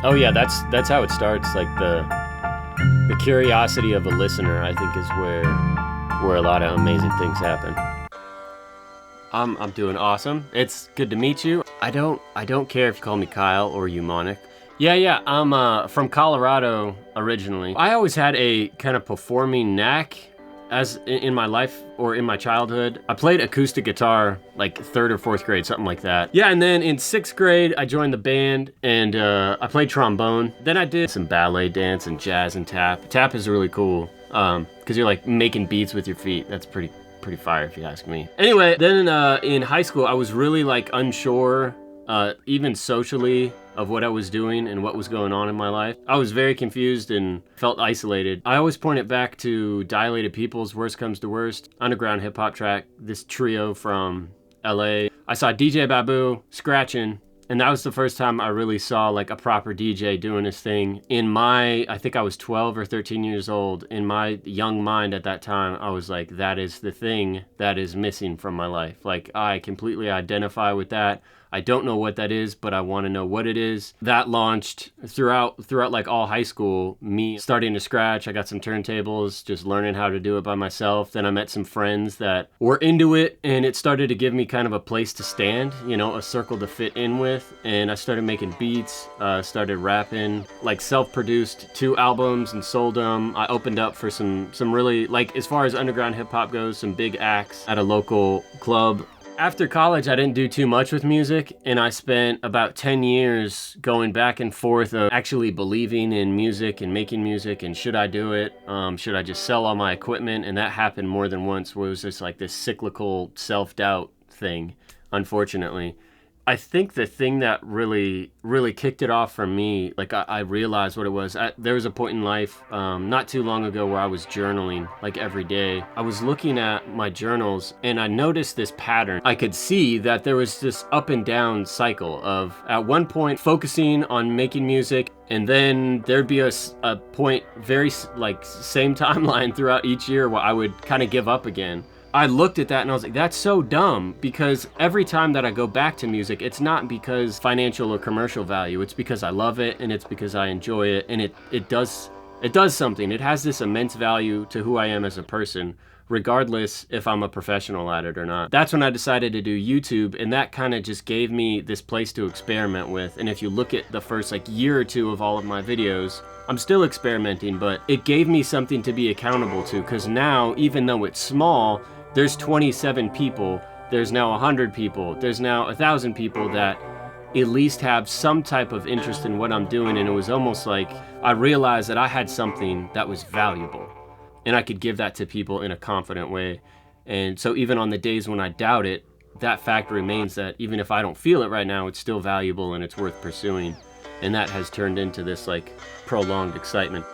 Oh yeah, that's how it starts. Like the curiosity of a listener, I think, is where a lot of amazing things happen. I'm doing awesome. It's good to meet you. I don't care if you call me Kyle or Eumonik. Yeah. I'm from Colorado originally. I always had a kind of performing knack as in my life or in my childhood. I played acoustic guitar like 3rd or 4th grade, something like that. Yeah, and then in 6th grade, I joined the band and I played trombone. Then I did some ballet dance and jazz and tap. Tap is really cool because you're like making beats with your feet. That's pretty fire if you ask me. Anyway, then in high school, I was really like unsure, even socially, of what I was doing and what was going on in my life. I was very confused and felt isolated. I always point it back to Dilated People's Worst Comes to Worst, underground hip hop track, this trio from LA. I saw DJ Babu scratching, and that was the first time I really saw like a proper DJ doing his thing. I think I was 12 or 13 years old. In my young mind at that time, I was like, that is the thing that is missing from my life. Like, I completely identify with that. I don't know what that is, but I want to know what it is. That launched throughout like all high school, me starting to scratch. I got some turntables, just learning how to do it by myself. Then I met some friends that were into it, and it started to give me kind of a place to stand, you know, a circle to fit in with. And I started making beats, started rapping, like self-produced 2 albums and sold them. I opened up for some really, like, as far as underground hip hop goes, some big acts at a local club. After college, I didn't do too much with music, and I spent about 10 years going back and forth of actually believing in music and making music, and should I do it? Should I just sell all my equipment? And that happened more than once, where it was just like this cyclical self-doubt thing, unfortunately. I think the thing that really kicked it off for me, like I realized what it was. There was a point in life not too long ago where I was journaling like every day. I was looking at my journals and I noticed this pattern. I could see that there was this up and down cycle of at one point focusing on making music, and then there'd be a point very like same timeline throughout each year where I would kind of give up again. I looked at that and I was like, that's so dumb, because every time that I go back to music, it's not because financial or commercial value. It's because I love it and it's because I enjoy it, and it does something. It has this immense value to who I am as a person, regardless if I'm a professional at it or not. That's when I decided to do YouTube, and that kind of just gave me this place to experiment with. And if you look at the first like year or 2 of all of my videos, I'm still experimenting, but it gave me something to be accountable to, because now, even though it's small, there's 27 people, there's now 100 people, there's now 1,000 people that at least have some type of interest in what I'm doing. And it was almost like I realized that I had something that was valuable, and I could give that to people in a confident way. And so even on the days when I doubt it, that fact remains that even if I don't feel it right now, it's still valuable and it's worth pursuing. And that has turned into this like prolonged excitement.